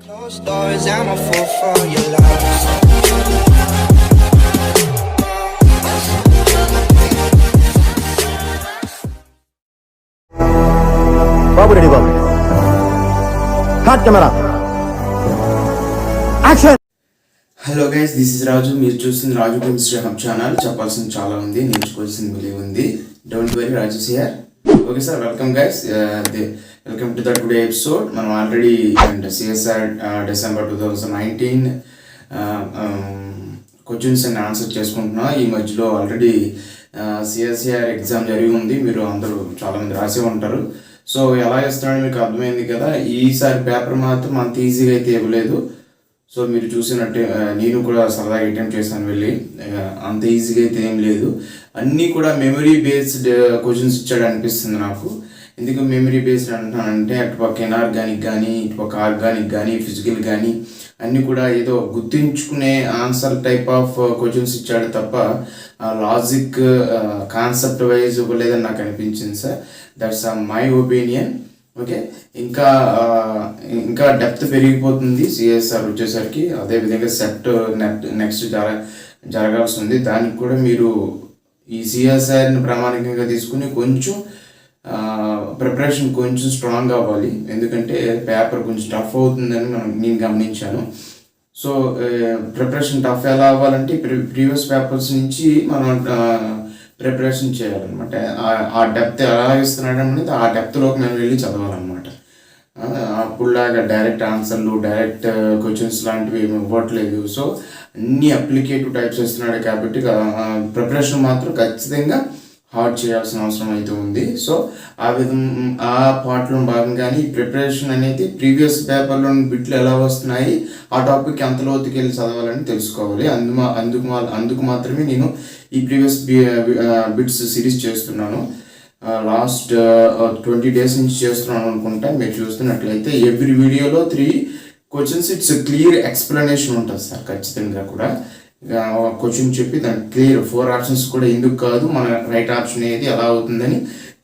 Closed doors, I'm a fool for your love. బాబు ready బాబు హాట్ camera action. Hello guys, this is Raju. మీరు చూస్తుంది రాజు కెమిస్ట్రీ హబ్ ఛానల్. చెప్పాల్సింది చాలా ఉంది, నేర్చుకోవాల్సింది మిలి ఉంది. Don't worry, Raju here. Okay sir, welcome guys. Welcome to the today episode. మనం ఆల్రెడీ సిఎస్ఆర్ డిసెంబర్ 2019 క్వశ్చన్స్ అన్ని ఆన్సర్ చేసుకుంటున్నాం. ఈ మధ్యలో ఆల్రెడీ సిఎస్ఆర్ ఎగ్జామ్ జరిగి ఉంది. మీరు అందరూ చాలామంది రాసే ఉంటారు. సో ఎలా ఇస్తున్నాడో మీకు అర్థమైంది కదా. ఈసారి పేపర్ మాత్రం అంత ఈజీగా అయితే ఇవ్వలేదు. సో మీరు చూసినట్టే నేను కూడా సరదాగా అటెంప్ట్ చేశాను వెళ్ళి. అంత ఈజీగా అయితే ఏం లేదు. అన్నీ కూడా మెమరీ బేస్డ్ క్వశ్చన్స్ ఇచ్చాడు అనిపిస్తుంది నాకు. ఎందుకు మెమరీ బేస్డ్ అంటున్నానంటే, అటుపక్క ఇన్ఆర్గానిక్ కానీ, ఇటుపక్క ఆర్గానిక్ కానీ, ఫిజికల్ కానీ అన్నీ కూడా ఏదో గుర్తుంచుకునే ఆన్సర్ టైప్ ఆఫ్ క్వశ్చన్స్ ఇచ్చాడు తప్ప లాజిక్ కాన్సెప్ట్ వైజ్ ఇవ్వలేదని నాకు అనిపించింది sir. That's my opinion. Okay, ఇంకా డెప్త్ పెరిగిపోతుంది సిఎస్ఆర్ వచ్చేసరికి. అదేవిధంగా సెట్ నెక్స్ట్ జరగాల్సి ఉంది. దానికి కూడా మీరు ఈ సిఎస్ఆర్ని ప్రామాణికంగా తీసుకుని కొంచెం ప్రిపరేషన్ కొంచెం స్ట్రాంగ్ అవ్వాలి. ఎందుకంటే పేపర్ కొంచెం టఫ్ అవుతుందని నేను గమనించాను. సో ప్రిపరేషన్ టఫ్ ఎలా అవ్వాలంటే ప్రీవియస్ పేపర్స్ నుంచి మనం ప్రిపరేషన్ చేయాలన్నమాట. ఆ డెప్త్ ఎలా ఇస్తున్నాడు అనేది ఆ డెప్త్లోకి మేము వెళ్ళి చదవాలన్నమాట. అప్పుడులాగా డైరెక్ట్ ఆన్సర్లు, డైరెక్ట్ క్వశ్చన్స్ లాంటివి ఏమి ఇవ్వట్లేదు. సో అన్ని అప్లికేటివ్ టైప్స్ ఇస్తున్నాడు కాబట్టి ప్రిపరేషన్ మాత్రం ఖచ్చితంగా హార్డ్ చేయాల్సిన అవసరం అయితే ఉంది. సో ఆ పార్ట్లో భాగంగానే ఈ ప్రిపరేషన్ అనేది ప్రీవియస్ పేపర్లోని బిట్లు ఎలా వస్తున్నాయి, ఆ టాపిక్ ఎంత లోతుకి వెళ్ళి చదవాలని తెలుసుకోవాలి. అందుకు మాత్రమే నేను ఈ ప్రీవియస్ బిట్స్ సిరీస్ చేస్తున్నాను. లాస్ట్ 20 days నుంచి చేస్తున్నాను అనుకుంటా. మీరు చూస్తున్నట్లయితే ఎవ్రీ వీడియోలో 3 క్వశ్చన్స్ ఇట్స్ క్లియర్ ఎక్స్ప్లెనేషన్ ఉంటుంది సార్. ఖచ్చితంగా కూడా క్వశ్చన్ చెప్పి దానికి క్లియర్ 4 ఆప్షన్స్ కూడా ఎందుకు కాదు, మన రైట్ ఆప్షన్ ఏది, ఎలా అవుతుందని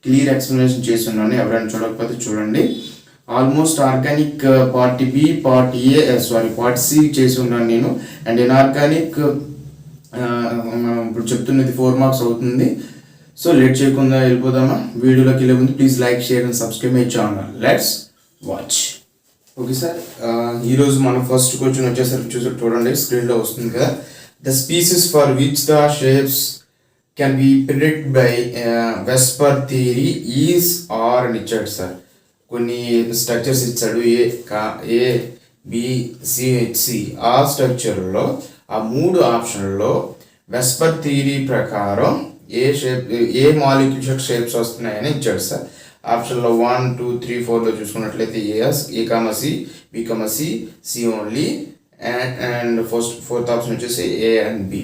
క్లియర్ ఎక్స్ప్లెనేషన్ చేసి ఉన్నాను. ఎవరైనా చూడకపోతే చూడండి. Almost organic part B, part C చేసి ఉన్నాను నేను. అండ్ ఇన్ఆర్గానిక్ ఇప్పుడు చెప్తున్నది 4 marks అవుతుంది. సో లేట్ చేయకుండా వెళ్ళిపోదామా వీడియోలోకి. వెళ్ళే ముందు please like, share and subscribe my channel. Let's watch. Okay sir, ఈరోజు మన ఫస్ట్ క్వశ్చన్ వచ్చేసరికి చూడండి, స్క్రీన్లో వస్తుంది కదా. The species for which the shapes can be predict by VSEPR theory is are అని ఇచ్చాడు సార్. కొన్ని స్ట్రక్చర్స్ ఇచ్చాడు, A B C H C. ఆ స్ట్రక్చర్లో ఆ 3 ఆప్షన్లలో వెస్పర్ థియరీ ప్రకారం ఏ మాలిక్యూల్ షేప్స్ వస్తున్నాయని ఇచ్చాడు సార్. ఆప్షన్లో 1, 2, 3, 4లో చూసుకున్నట్లయితే A comma C, B comma C, C only, and fourth option వచ్చేసి ఏ అండ్ బి.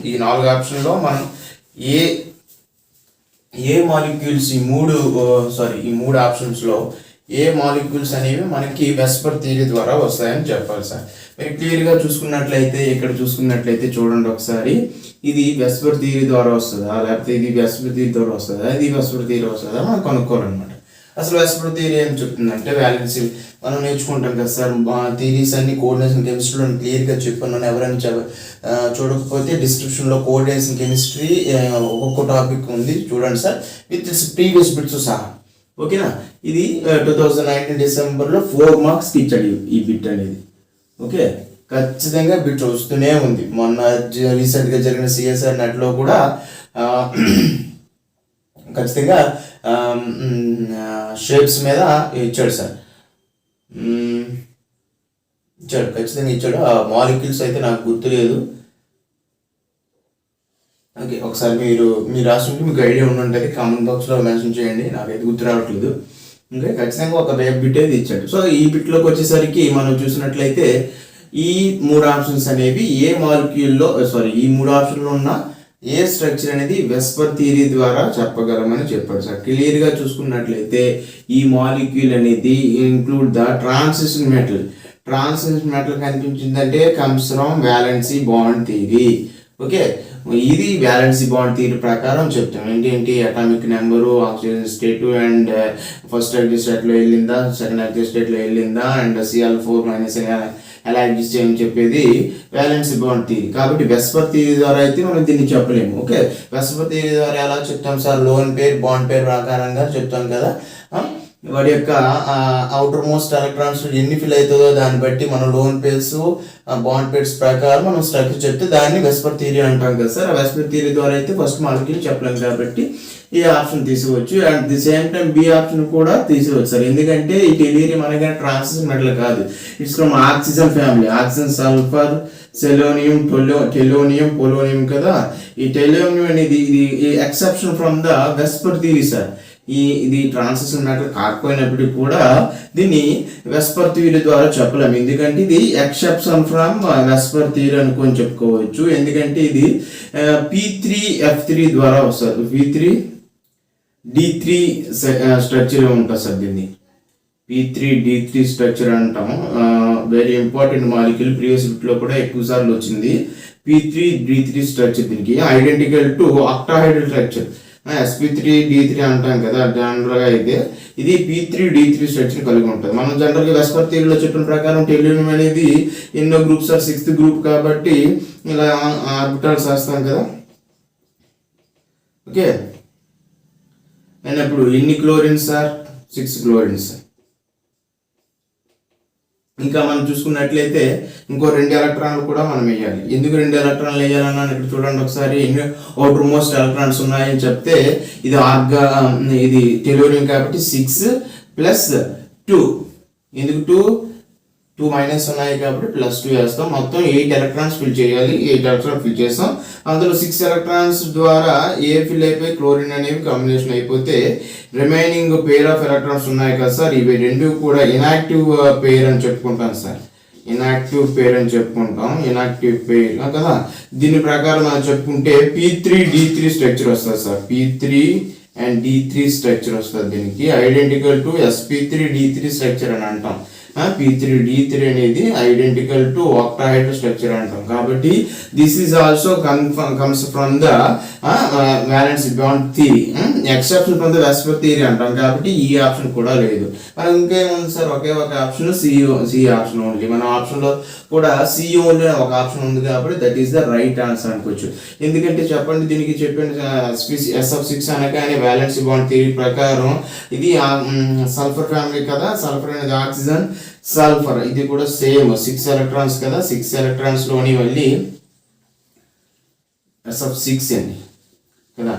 ఈ 4 ఆప్షన్లో మనం ఏ మాలిక్యూల్స్ ఈ 3 ఆప్షన్స్లో ఏ మాలిక్యూల్స్ అనేవి మనకి వెస్పర్ థియరీ ద్వారా వస్తాయని చెప్పాలి సార్. మీరు క్లియర్గా చూసుకున్నట్లయితే, ఇక్కడ చూసుకున్నట్లయితే చూడండి ఒకసారి, ఇది వెస్పర్ థియరీ ద్వారా వస్తుందా, లేకపోతే ఇది వెస్పర్ థియరీ ద్వారా వస్తుందా, ఇది వెస్పర్ థియరీ వస్తుందా మనం కనుక్కోవాలన్నమాట. అసలు వెస్పర్ థియరీ ఏం చెప్తుందంటే, వ్యాలెన్సీ మనం నేర్చుకుంటాం కదా సార్. థియరీస్ అన్ని కోఆర్డినేషన్ కెమిస్ట్రీలో క్లియర్గా చెప్పాను. ఎవరైనా చూడకపోతే డిస్క్రిప్షన్లో కోఆర్డినేషన్ కెమిస్ట్రీ ఒక్కొక్క టాపిక్ ఉంది, చూడండి సార్, విత్ ప్రీవియస్ బిట్స్ సహా. ఓకేనా. ఇది 2019 డిసెంబర్లో 4 marks ఇచ్చాడు ఈ బిట్ అనేది. ఓకే, ఖచ్చితంగా బిట్ వస్తూనే ఉంది. మొన్న రీసెంట్గా జరిగిన సిఎస్ఆర్ నెట్లో కూడా ఖచ్చితంగా షేప్స్ మీద ఇచ్చాడు సార్. ఖచ్చితంగా ఇచ్చాడు. ఆ మాలిక్యూల్స్ అయితే నాకు గుర్తులేదు. ఓకే, ఒకసారి మీరు రాసుకుంటే మీకు ఐడియా ఉంటుంటుంది. కామెంట్ బాక్స్లో మెన్షన్ చేయండి, నాకైతే గుర్తు రావట్లేదు. ఓకే, ఖచ్చితంగా ఒక బిట్ అయితే ఇచ్చాడు. సో ఈ బిట్లోకి వచ్చేసరికి మనం చూసినట్లయితే ఈ 3 ఆప్షన్స్ అనేవి ఈ 3 ఆప్షన్లో ఉన్న ఏ స్ట్రక్చర్ అనేది వెస్పర్ థియరీ ద్వారా చెప్పగలమని చెప్పాడు సార్. క్లియర్గా చూసుకున్నట్లయితే ఈ మాలిక్యూల్ అనేది include the transition metal. Transition metal కనిపించిందంటే comes from valency bond theory. Okay, ఇది వ్యాలెన్సీ బాండ్ థియరీ ప్రకారం చెప్తాం. ఏంటి atomic number, oxygen state and first active స్టేట్లో వెళ్ళిందా, సెకండ్ యాక్టివ్ స్టేట్లో వెళ్ళిందా, అండ్ Cl4- ఎలా ఎగ్జిస్ట్ చేయని చెప్పేది వ్యాలెన్సీ బాండ్ థియరీ. కాబట్టి వెస్పర్ థియరీ ద్వారా అయితే మనం దీన్ని చెప్పలేము. ఓకే, వెస్పర్ థియరీ ద్వారా ఎలా చెప్తాం sir? Lone pair bond pair ప్రకారంగా చెప్తాం కదా. వాడి యొక్క అవుటర్ మోస్ట్ ఎలక్ట్రాన్స్ ఎన్ని ఫిల్ అవుతుందో దాన్ని బట్టి మనం లోన్ పేర్స్ బాండ్ పేర్స్ ప్రకారం మనం స్ట్రక్చర్ చెప్తే దాన్ని వెస్పర్ థియరీ అంటాం కదా సార్. ఆ వెస్పర్ థియరీ ద్వారా అయితే ఫస్ట్ మాలిక్యూల్ చెప్పలేము కాబట్టి ఈ ఆప్షన్ తీసుకోవచ్చు. And the same time B option కూడా తీసుకోవచ్చు సార్. ఎందుకంటే ఈ టెలీరియం అనగా ట్రాన్సిషన్ మెటల్ కాదు, it's from oxygen family. Oxygen, sulphur, selenium, tellurium, polonium కదా. ఈ టెలోనియం అనేది ఇది exception from the VSEPR theory sir. ఇది ట్రాన్సిషన్ మెటల్ కాకపోయినప్పటికీ కూడా దీన్ని వెస్పర్ థియరీ ద్వారా చెప్పలేము. ఎందుకంటే ఇది ఎక్సెప్షన్ ఫ్రమ్ వెస్పర్ థియరీ అనుకొని చెప్పుకోవచ్చు. ఎందుకంటే ఇది P3F3 ద్వారా వస్తుంది. P3D3 స్ట్రక్చర్ ఉంటుంది సార్. దీన్ని P3D3 స్ట్రక్చర్ అంటాము. వెరీ ఇంపార్టెంట్ మాలిక్యూల్, ప్రీవియస్ బిట్లో కూడా ఎక్కువ సార్లు వచ్చింది. P3D3 స్ట్రక్చర్ దీనికి identical to octahedral structure. sp3d3 అంటాం కదా జనరల్గా. అయితే ఇది P3D3 స్ట్రక్చర్ కలిగి ఉంటుంది. మనం జనరల్గా వెస్పర్ థియరీలో చెప్పిన ప్రకారం టెలినియం అనేది ఎన్నో గ్రూప్ సార్? 6th గ్రూప్ కాబట్టి ఇలా ఆర్బిటాల్స్ వేస్తాం కదా. ఓకే, అండ్ ఇప్పుడు ఎన్ని క్లోరిన్స్ సార్? 6 క్లోరిన్స్. ఇంకా మనం చూసుకున్నట్లయితే ఇంకో 2 ఎలక్ట్రాన్లు కూడా మనం వేయాలి. ఎందుకు 2 ఎలక్ట్రాన్లు వేయాలన్నాను ఇక్కడ చూడండి ఒకసారి. ఎన్ని అవుటర్ మోస్ట్ ఎలక్ట్రాన్స్ ఉన్నాయని చెప్తే ఇది టెలోనియం కాబట్టి 6 + 2. ఎందుకు 2 మైనస్ ఉన్నాయి కాబట్టి +2 వేస్తాం. మొత్తం 8 ఎలక్ట్రాన్స్ ఫిల్ చేయాలి. 8 ఎలక్ట్రాన్స్ ఫిల్ చేస్తాం. అందులో 6 ఎలక్ట్రాన్స్ ద్వారా ఏ ఫిల్ అయిపోయి క్లోరిన్ అనేవి కాంబినేషన్ అయిపోతే రిమైనింగ్ పేర్ ఆఫ్ ఎలక్ట్రాన్స్ ఉన్నాయి కదా సార్, ఇవి 2 కూడా ఇనాక్టివ్ పేర్ అని చెప్పుకుంటాం సార్. ఇనాక్టివ్ పేర్ అని చెప్పుకుంటాం. ఇనాక్టివ్ పేర్ కదా. దీని ప్రకారం మనం చెప్పుకుంటే P3D3 స్ట్రక్చర్ వస్తుంది sir. P3 and D3 structure వస్తుంది. దీనికి ఐడెంటికల్ టు sp3d3 స్ట్రక్చర్ అని అంటాం. P3D3 అనేది ఐడెంటికల్ టు ఆక్టాహైడ్రల్ స్ట్రక్చర్ అంటాం. కాబట్టి this is also comes from the valency bond theory, exception from the VSEPR theory అంటాం. కాబట్టి ఈ ఆప్షన్ కూడా లేదు. మనం ఇంకేముంది సార్? ఒకే ఒక ఆప్షన్ సి ఆప్షన్ ఓన్లీ. మన ఆప్షన్లో కూడా సి ఓన్లీ ఒక ఆప్షన్ ఉంది కాబట్టి that is the right answer అనుకోవచ్చు. ఎందుకంటే చెప్పండి, దీనికి చెప్పండి SF6 అనగానే వ్యాలెన్సీ బాండ్ థియరీ ప్రకారం ఇది సల్ఫర్ ఫ్యామిలీ కదా. సల్ఫర్ అనేది ఆక్సిజన్, సల్ఫర్ ఇది కూడా సేమ్ 6 ఎలక్ట్రాన్స్ కదా. 6 ఎలక్ట్రాన్స్ లోని మళ్ళీ SF6 అండి కదా.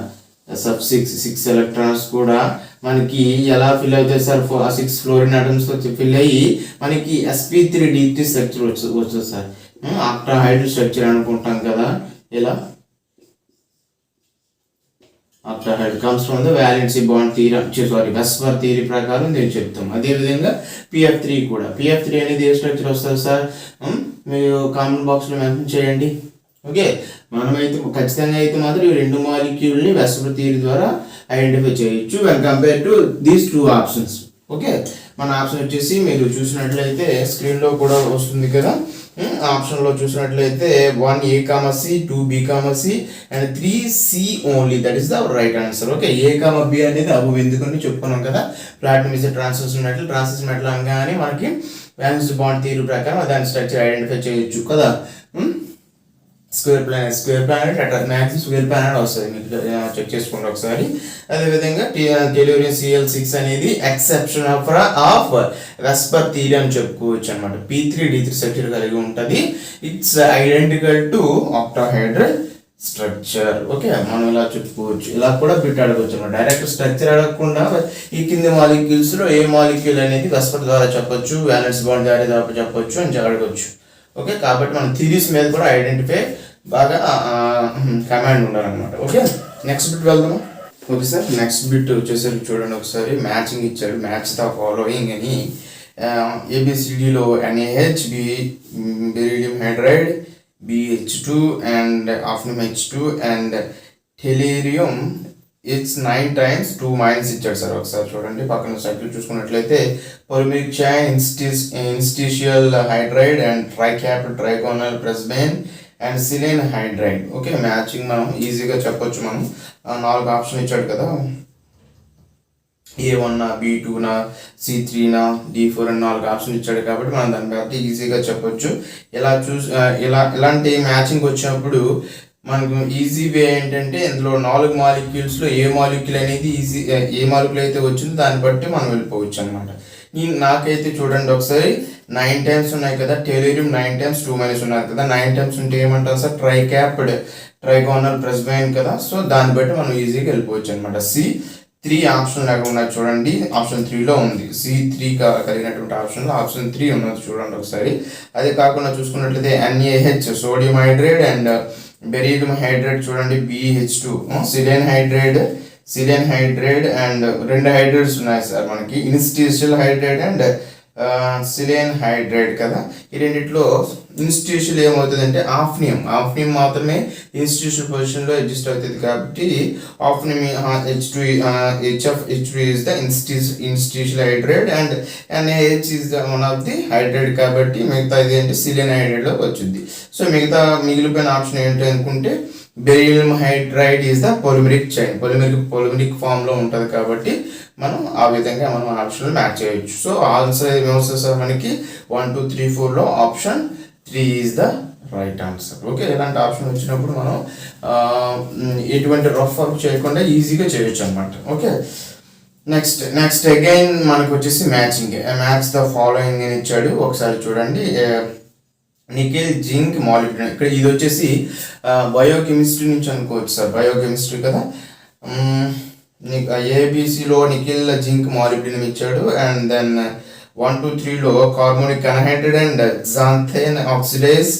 SF6 ఎలక్ట్రాన్స్ కూడా మనకి ఎలా ఫిల్ అవుతాయి సార్? 6 ఫ్లోరిన్ ఆటమ్స్ తో ఫిల్ అయ్యి మనకి sp3d3 స్ట్రక్చర్ వస్తుంది సార్. ఆక్టాహైడ్రల్ స్ట్రక్చర్ అనుకుంటాం కదా. ఇలా ఆక్టాహైడ్ comes from the valency bond theory, VSEPR theory ప్రకారం నేను చెప్తాం. అదేవిధంగా Pf3 కూడా. Pf3 అనేది ఏ స్ట్రక్చర్ వస్తుంది సార్? మీరు కామెంట్ బాక్స్లో మెన్షన్ చేయండి. ఓకే, మనమైతే ఖచ్చితంగా అయితే మాత్రం ఈ 2 మాలిక్యూల్ని వెస్పర్ థియరీ ద్వారా ఐడెంటిఫై చేయొచ్చు when compare to these 2 options. Okay, మన ఆప్షన్ వచ్చేసి మీరు చూసినట్లయితే స్క్రీన్లో కూడా వస్తుంది కదా. ఆప్షన్లో చూసినట్లయితే 1A, C, 2B, C and 3C only. That is the right answer. Okay, A, B అనేది అబవ్ ఎందుకని చెప్పుకున్నాం కదా. ప్లాటినం ఇస్ ట్రాన్సిషన్ మెటల్ అనగానే మనకి వ్యాలెన్సీ బాండ్ థియరీ ప్రకారం దాని స్ట్రక్చర్ ఐడెంటిఫై చేయొచ్చు కదా. Square planet maximum square planet వస్తుంది. మీకు చెక్ చేసుకోండి ఒకసారి. అదేవిధంగా టెలోనియం Cl6 అనేది ఎక్సెప్షన్ ఆఫ్ వెస్పర్ థియరీ అని చెప్పుకోవచ్చు అనమాట. P3D3 స్ట్రక్చర్ కలిగి ఉంటుంది. It's identical to octahedral structure. Okay, మనం ఇలా చెప్పుకోవచ్చు. ఇలా కూడా బిట్ అడగవచ్చు అనమాట. డైరెక్ట్ స్ట్రక్చర్ అడగకుండా ఈ కింది మాలిక్యూల్స్ లో ఏ మాలిక్యూల్ అనేది వెస్పర్ ద్వారా చెప్పొచ్చు, వ్యాలెన్స్ బాండ్ ద్వారా చెప్పొచ్చు అని అడగవచ్చు. ఓకే, కాబట్టి మన థియరీస్ మీద కూడా ఐడెంటిఫై బాగా కమాండ్ ఉండాలన్నమాట. ఓకే, నెక్స్ట్ బిట్ వెళ్దాము. ఓకే సార్, నెక్స్ట్ బిట్ వచ్చేసరికి చూడండి ఒకసారి. మ్యాచింగ్ ఇచ్చాడు. మ్యాచ్ ద ఫాలోయింగ్ అని ABCDలో NaH, beryllium hydride, BH2 and hafnium H2 and tellurium it's 9 times 2 minus ఇచ్చాడు సార్. ఒకసారి చూడండి పక్కన సైకిల్ చూసుకున్నట్లయితే polymeric chain, interstitial hydride and tricapped trigonal prism and saline hydride. Okay, matching మనం ఈజీగా చెప్పొచ్చు. మనం 4 ఆప్షన్ ఇచ్చాడు కదా, A1 B2 C3 D4 అని 4 ఆప్షన్ ఇచ్చాడు కాబట్టి మనం దాన్ని బట్టి ఈజీగా చెప్పొచ్చు. ఇలాంటి మ్యాచింగ్ వచ్చినప్పుడు మనకు ఈజీ వే ఏంటంటే ఇందులో 4 మాలిక్యూల్స్లో ఏ మాలిక్యూల్ అనేది ఏ మాలిక్యూల్ అయితే వచ్చిందో దాన్ని బట్టి మనం వెళ్ళిపోవచ్చు అనమాట. నాకైతే చూడండి ఒకసారి 9 టైమ్స్ ఉన్నాయి కదా, టెలోరియం 9 టైమ్స్ 2- ఉన్నారు కదా, 9 టైమ్స్ ఉంటే ఏమంటారు సార్, ట్రైకాప్డ్ ట్రైగోనల్ ప్రెస్బైన్ కదా. సో దాన్ని బట్టి మనం ఈజీగా వెళ్ళిపోవచ్చు అనమాట. C3 ఆప్షన్ లాగా ఉన్నది చూడండి, ఆప్షన్ 3లో ఉంది. C3 కలిగినటువంటి ఆప్షన్లో ఆప్షన్ 3 ఉన్నది చూడండి ఒకసారి. అదే కాకుండా చూసుకున్నట్లయితే NaH sodium hydride and beryllium hydride చూడండి, BH2 సిలిన్ హైడ్రైడ్ అండ్ 2 హైడ్రైడ్స్ ఉన్నాయి సార్ మనకి, institutional hydride and saline hydride కదా. ఈ రెండిట్లో ఇన్స్టిట్యూషనల్ ఏమవుతుందంటే ఆఫ్నియం మాత్రమే ఇన్స్టిట్యూషనల్ పొజిషన్లో అడ్జస్ట్ అవుతుంది కాబట్టి ఆఫ్నియం HF is the institutional hydrate and NaH is the one of the hydrate కాబట్టి మిగతా ఇది అంటే సిలిన్ హైడ్రైడ్లో వచ్చింది. సో మిగతా మిగిలిపోయిన ఆప్షన్ ఏంటి అనుకుంటే beryllium hydride is the polymeric chain, polymeric ఫామ్లో ఉంటుంది కాబట్టి మనం ఆ విధంగా మనం ఆప్షన్ మ్యాచ్ చేయొచ్చు. సో ఆన్సర్ ఏమవుతుంది సార్ మనకి 1 2 3 4లో option 3 is the right answer. Okay, ఇలాంటి ఆప్షన్ వచ్చినప్పుడు మనం ఎటువంటి రఫ్ వర్క్ చేయకుండా ఈజీగా చేయొచ్చు అనమాట. ఓకే, నెక్స్ట్ అగైన్ మనకు వచ్చేసి మ్యాచింగ్. మ్యాచ్ ద ఫాలోయింగ్ అని ఇచ్చాడు, ఒకసారి చూడండి. నికెల్ జింక్ మాలిబ్డినం, ఇక్కడ ఇది వచ్చేసి బయోకెమిస్ట్రీ నుంచి అనుకోవచ్చు సార్, బయోకెమిస్ట్రీ కదా. ఏబిసిలో నికెల్ జింక్ మాలిబ్డినం ఇచ్చాడు. అండ్ దెన్ 1 2 3లో carbonic anhydride and xanthine oxidase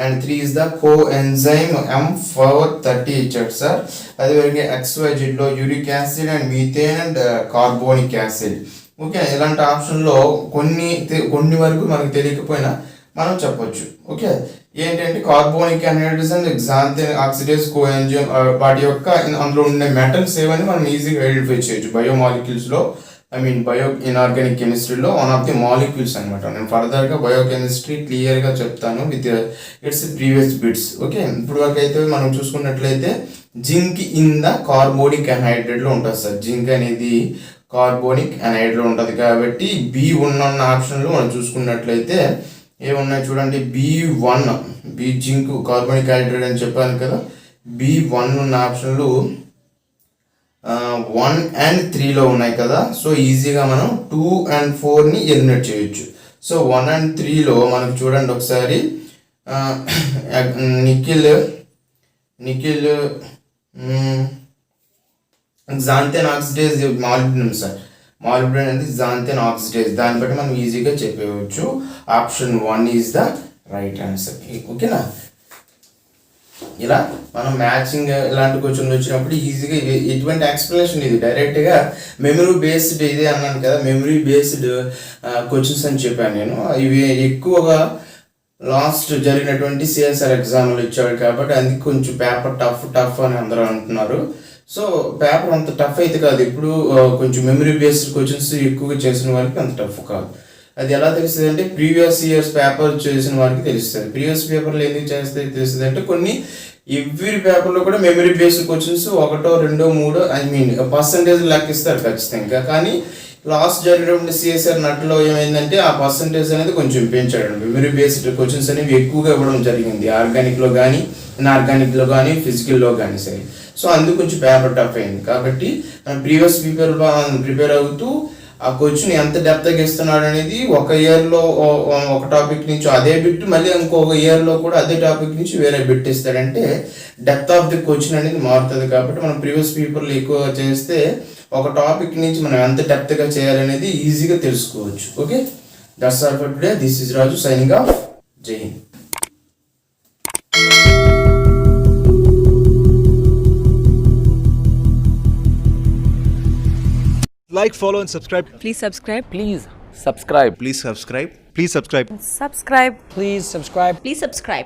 and 3 is the coenzyme M430 ఇచ్చాడు సార్. అదేవిధంగా XYZలో uric acid and methane and carbonic acid. Okay, ఇలాంటి ఆప్షన్లో కొన్ని వరకు మనకు తెలియకపోయినా మనం చెప్పొచ్చు. ఓకే, ఏంటంటే carbonic anhydrates and xanthine oxidase coenzyme వాటి యొక్క అందులో ఉండే మెటల్స్ ఏవని మనం ఈజీగా ఐడెంటిఫై చేయొచ్చు. బయోమాలిక్యూల్స్లో బయో ఇన్ఆర్గానిక్ కెమిస్ట్రీలో వన్ ఆఫ్ ది మాలిక్యూల్స్ అనమాట. నేను ఫర్దర్గా బయోకెమిస్ట్రీ క్లియర్గా చెప్తాను with its previous bits. Okay, ఇప్పుడు వరకు అయితే మనం చూసుకున్నట్లయితే జింక్ ఇన్ ద కార్బోనిక్ అన్హైడ్రేట్లో ఉంటుంది సార్. జింక్ అనేది కార్బోనిక్ అన్హైడ్రేట్లో ఉంటుంది కాబట్టి బి ఉన్న ఆప్షన్లో మనం చూసుకున్నట్లయితే ఏమున్నాయి చూడండి, B1 జింక్ కార్బోనిక్ హైడ్రేట్ అని చెప్పాను కదా, B1 ఉన్న ఆప్షన్లు 1 and 3లో ఉన్నాయి కదా. సో ఈజీగా మనం 2 and 4ని ఎలిమినేట్ చేయొచ్చు. సో 1 and 3లో మనకు చూడండి ఒకసారి nickel xanthine oxidase molybdenum sir. Molybdenum అనేది xanthine ఆక్సిడేజ్, దాన్ని బట్టి మనం ఈజీగా చెప్పవచ్చు option 1 is the right answer. ఓకేనా, ఇలా మనం మ్యాచింగ్ ఇలాంటి క్వశ్చన్లు వచ్చినప్పుడు ఈజీగా ఎటువంటి ఎక్స్ప్లెనేషన్ ఇది డైరెక్ట్గా మెమరీ బేస్డ్ ఇదే అన్నాను కదా, మెమరీ బేస్డ్ క్వశ్చన్స్ అని చెప్పాను నేను. ఇవి ఎక్కువగా లాస్ట్ జరిగినటువంటి సిఎస్ఆర్ ఎగ్జామ్లో ఇచ్చాడు కాబట్టి అందుకు కొంచెం పేపర్ టఫ్ అని అందరూ అంటున్నారు. సో పేపర్ అంత టఫ్ అయితే కాదు, ఇప్పుడు కొంచెం మెమరీ బేస్డ్ క్వశ్చన్స్ ఎక్కువగా చేసిన వారికి అంత టఫ్ కాదు. అది ఎలా తెలుస్తుంది అంటే ప్రీవియస్ ఇయర్స్ పేపర్ చేసిన వారికి తెలుస్తుంది. ప్రీవియస్ పేపర్లో ఎందుకు చేస్తే తెలుస్తుంది అంటే కొన్ని ఎవ్రీ పేపర్లో కూడా మెమరీ బేస్డ్ క్వశ్చన్స్ 1 2 3 పర్సంటేజ్ లెక్కిస్తారు ఖచ్చితంగా. కానీ లాస్ట్ జరిగినటువంటి సిఎస్ఆర్ నట్లో ఏమైందంటే ఆ పర్సంటేజ్ అనేది కొంచెం పెంచాడు. మెమరీ బేస్డ్ క్వశ్చన్స్ అనేవి ఎక్కువగా ఇవ్వడం జరిగింది, ఆర్గానిక్లో కానీ ఇన్ఆర్గానిక్లో కానీ ఫిజికల్లో కానీ సరే. సో అందుకు కొంచెం పేపర్ టఫ్ అయింది కాబట్టి ప్రీవియస్ ప్రిపేర్ అవుతూ ఆ క్వశ్చన్ ఎంత డెప్త్గా ఇస్తున్నాడు అనేది ఒక ఇయర్లో ఒక టాపిక్ నుంచి అదే బిట్, మళ్ళీ ఇంకొక ఇయర్లో కూడా అదే టాపిక్ నుంచి వేరే బిట్ ఇస్తాడంటే డెప్త్ ఆఫ్ ది క్వశ్చన్ అనేది మారుతుంది. కాబట్టి మనం ప్రీవియస్ పేపర్లు ఎక్కువ చేస్తే ఒక టాపిక్ నుంచి మనం ఎంత డెప్త్గా చేయాలనేది ఈజీగా తెలుసుకోవచ్చు. Okay, that's all for today. This is Raju signing off. జై Hind. Like, follow and subscribe. Please subscribe. Please subscribe. Please subscribe. Please subscribe. Subscribe. Please subscribe. Please subscribe.